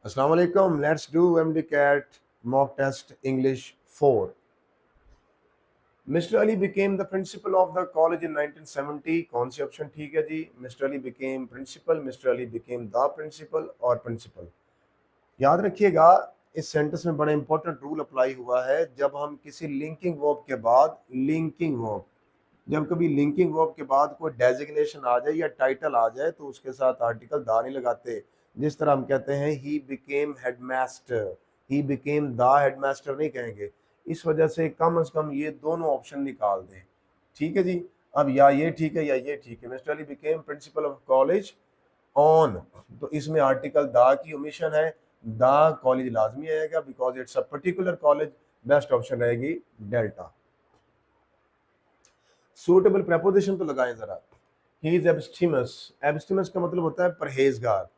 Assalamu alaikum. Let's do MD mock test English 4. Mr. Ali became the principal of the college in 1970. कौन C option ठीक है जी? Mr. Ali became principal, Mr. Ali became the principal और principal. याद रखिएगा इस sentence में बड़ा important rule apply हुआ है जब हम किसी लिंकिंग वर्ब के बाद जब कभी लिंकिंग वर्ब के बाद कोई डेजिग्नेशन आ जाए या टाइटल आ जाए तो उसके साथ आर्टिकल दा नहीं लगाते। जिस तरह हम कहते हैं he became headmaster, he became the headmaster नहीं कहेंगे। इस वजह से कम से कम ये दोनों ऑप्शन निकाल दें। ठीक है जी। अब या ये ठीक है या ये ठीक है। Mister Ali became principle of college on, तो इसमें आर्टिकल द की ओमिशन है, द कॉलेज लाजमी आएगा because it's a particular college. Best option रहेगी डेल्टा। सूटेबल प्रेपोजिशन तो लगाएं जरा। ही इज एब्स्टिमस, एब्स्टिमस का मतलब होता है परहेजगार।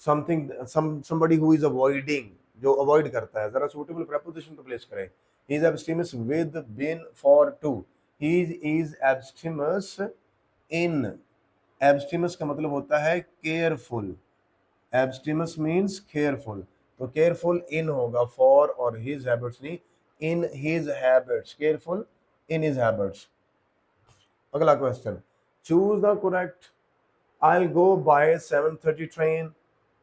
Something somebody who is avoiding, जो अवॉइड करता है। जरा सूटेबल प्रेपोजिशन तो प्लेस करें। He is abstemious with in for to. He is abstemious in, abstemious का मतलब होता है केयरफुल। एब्स्टिमस मीन्स केयरफुल, तो केयरफुल इन होगा फॉर और हिज हैबिट्स नहीं, in his habits, careful in his habits. अगला question, choose the correct. I'll go by 7:30 train,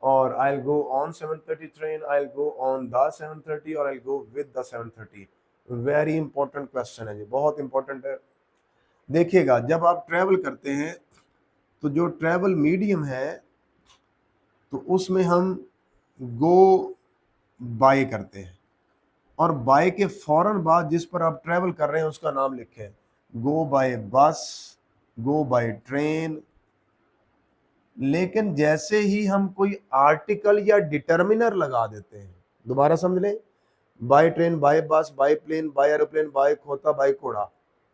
or I'll go on 7:30 train, I'll go on the 7:30, or I'll go with the 7:30। Very important question है जी, बहुत important है। देखिएगा जब आप travel करते हैं तो जो ट्रेवल मीडियम है तो उसमें हम गो बाय करते हैं, और बाय के फौरन बाद जिस पर आप ट्रेवल कर रहे हैं उसका नाम लिखें। गो बाय बस, गो बाय ट्रेन। लेकिन जैसे ही हम कोई आर्टिकल या डिटर्मिनर लगा देते हैं, दोबारा समझ लें, by train, by bus, by plane, by aeroplane, by खोता, बाय घोड़ा,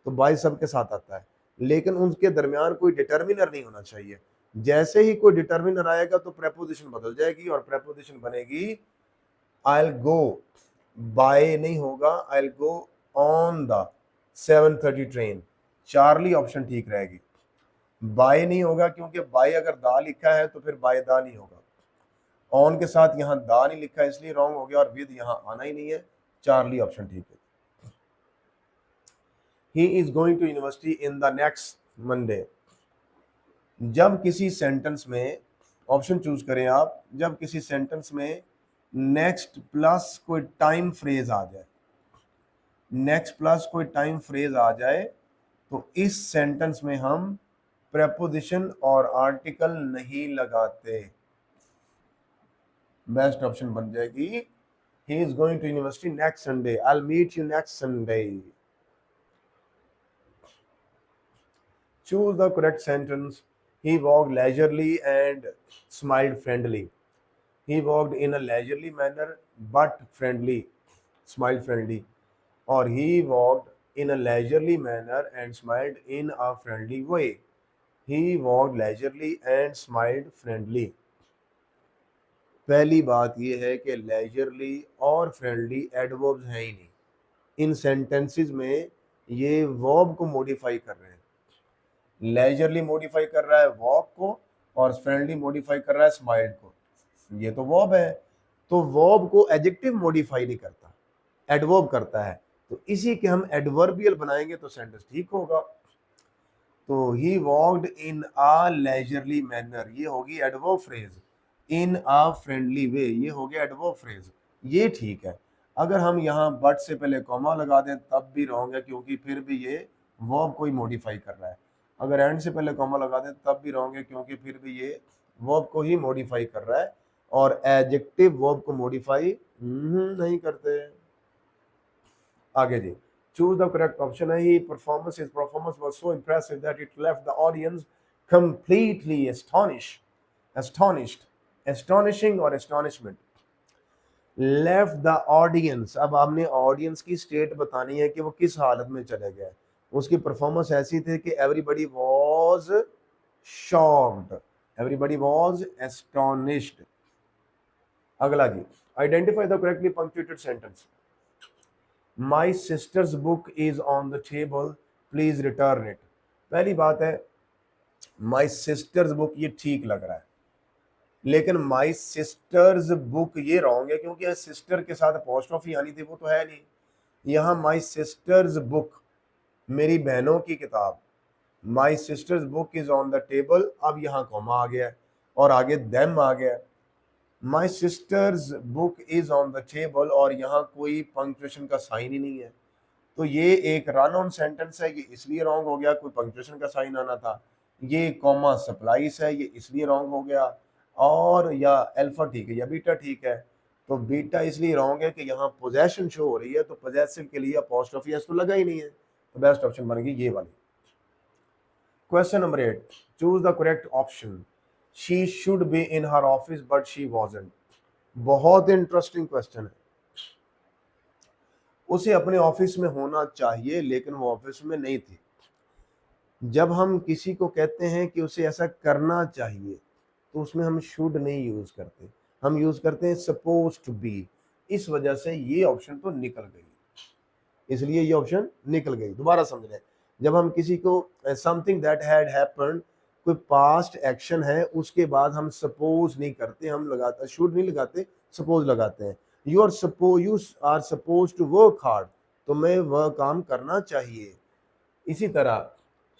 तो बाय सबके साथ आता है, लेकिन उनके दरमियान कोई डिटर्मिनर नहीं होना चाहिए। जैसे ही कोई डिटर्मिनर आएगा तो प्रेपोजिशन बदल जाएगी और प्रेपोजिशन बनेगी आई विल गो। बाय नहीं होगा, I will go on the 7:30 train. Charlie option ठीक रहेगी। बाय नहीं होगा क्योंकि बाय अगर दा लिखा है तो फिर बाय दा नहीं होगा। ऑन के साथ यहाँ दा नहीं लिखा है इसलिए रॉन्ग हो गया, और विद यहाँ आना ही नहीं है। चार्ली ऑप्शन ठीक है। He is going to university in the next Monday. जब किसी सेंटेंस में, ऑप्शन चूज करें आप, जब किसी सेंटेंस में नेक्स्ट प्लस कोई टाइम फ्रेज आ जाए, नेक्स्ट प्लस कोई टाइम फ्रेज आ जाए तो इस सेंटेंस में हम प्रेपोजिशन और आर्टिकल नहीं लगाते। बेस्ट ऑप्शन बन जाएगी he is going to university next Sunday, I will meet you next Sunday. Choose the correct sentence. He walked leisurely and smiled friendly। he walked in a leisurely manner but friendly, smiled friendly, or he walked in a leisurely manner and smiled in a friendly way। he walked leisurely and smiled friendly। पहली बात यह है कि leisurely और friendly adverbs हैं ही नहीं इन sentences में, ये वर्ब को मॉडिफाई कर रहे हैं। लेजरली मॉडिफाई कर रहा है वॉक को और फ्रेंडली मॉडिफाई कर रहा है स्माइल्ड को। ये तो वर्ब है, तो वर्ब को एडजेक्टिव मॉडिफाई नहीं करता, एडवर्ब करता है, तो इसी के हम एडवर्बियल बनाएंगे तो सेंटेंस ठीक होगा। तो he walked in a leisurely manner, ये होगी adverb phrase. In a friendly way, ये हो गया एडवर्ब फ्रेज, ये ठीक है। अगर हम यहाँ बट से पहले कॉमा लगा दें तब भी रॉन्ग है क्योंकि फिर भी ये वर्ब को ही मॉडिफाई कर रहा है। अगर एंड से पहले कॉमा लगा दें तब भी रॉन्ग है क्योंकि फिर भी ये वर्ब को ही मॉडिफाई कर रहा है, और एडजेक्टिव वर्ब को मॉडिफाई नहीं करते। आगे जी, choose the correct option है। His performance was so impressive that it left the audience completely astonished, astonishing और astonishment। left the audience, अब आपने ऑडियंस की स्टेट बतानी है कि वो किस हालत में चले गए। उसकी परफॉर्मेंस ऐसी थी कि everybody was shocked, everybody was astonished। अगला जी, identify the correctly punctuated sentence। My sister's book is on the table, please return it। पहली बात है my sister's book, ये ठीक लग रहा है, लेकिन माई सिस्टर्स बुक ये रॉन्ग है, क्योंकि सिस्टर के साथ अपॉस्ट्रोफी आनी थी, वो तो है नहीं। यहाँ माई सिस्टर्स बुक, मेरी बहनों की किताब, my sister's book is on the table, अब यहाँ कॉमा आ गया है और आगे देम आ गया है। My sister's book is on the table और यहाँ कोई पंक्चुएशन का साइन ही नहीं है, तो ये एक रन ऑन सेंटेंस है, ये इसलिए रॉन्ग हो गया, कोई पंक्चुएशन का साइन आना था। ये कॉमा सप्लाइज है, ये इसलिए रॉन्ग हो गया। और या अल्फा ठीक है या बीटा ठीक है, तो बीटा इसलिए रॉन्ग है कि यहाँ पोजेशन शो हो रही है, तो पोजेसिव के लिए अपॉस्ट्रोफी एस तो लगा ही नहीं है, तो बेस्ट ऑप्शन बन गई ये वाली। Question number 8, choose the correct option. She should be in her office but she wasn't. बहुत इंटरेस्टिंग क्वेश्चन है। उसे अपने ऑफिस में होना चाहिए लेकिन वो ऑफिस में नहीं थी। जब हम किसी को कहते हैं कि उसे ऐसा करना चाहिए, तो उसमें हम शुड नहीं यूज करते, हम यूज करते हैं सपोज टू बी। इस वजह से ये ऑप्शन तो निकल गई, इसलिए ये ऑप्शन निकल गई। दोबारा समझ लें, जब हम किसी को समथिंग दैट हैड हैपेंड, कोई पास्ट एक्शन है, उसके बाद हम सपोज नहीं करते, हम लगाते शुड नहीं लगाते, सपोज लगाते हैं। You are suppose to work hard, तो मैं वह काम करना चाहिए। इसी तरह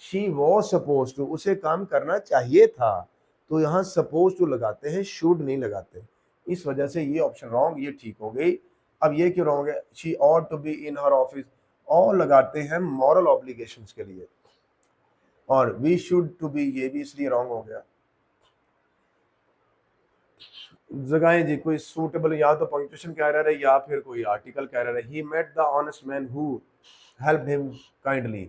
शी वॉज सपोज टू, उसे काम करना चाहिए था, तो यहाँ सपोज टू लगाते हैं, शुड नहीं लगाते। इस वजह से ये ऑप्शन रॉन्ग, ये ठीक हो गई। अब ये क्यों रॉन्ग है? She ought to be in her office, और लगाते हैं मॉरल ऑब्लिगेशंस के लिए, और वी शुड टू बी ये भी इसलिए रॉन्ग हो गया। जगहें जी कोई सूटेबल, या तो पंक्चुएशन का एरर है या फिर कोई आर्टिकल का एरर है। He met the honest man who helped him kindly,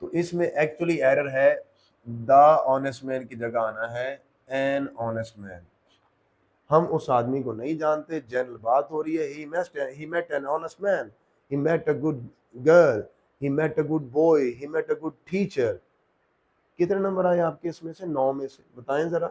तो इसमें एक्चुअली एरर है, द ऑनेस्ट मैन की जगह आना है एन ऑनेस्ट मैन। हम उस आदमी को नहीं जानते, जनरल बात हो रही है। He met an honest man, he met a good girl, he met a good boy, he met a good teacher. कितने नंबर आए आपके इसमें से? 9 में से बताएं जरा।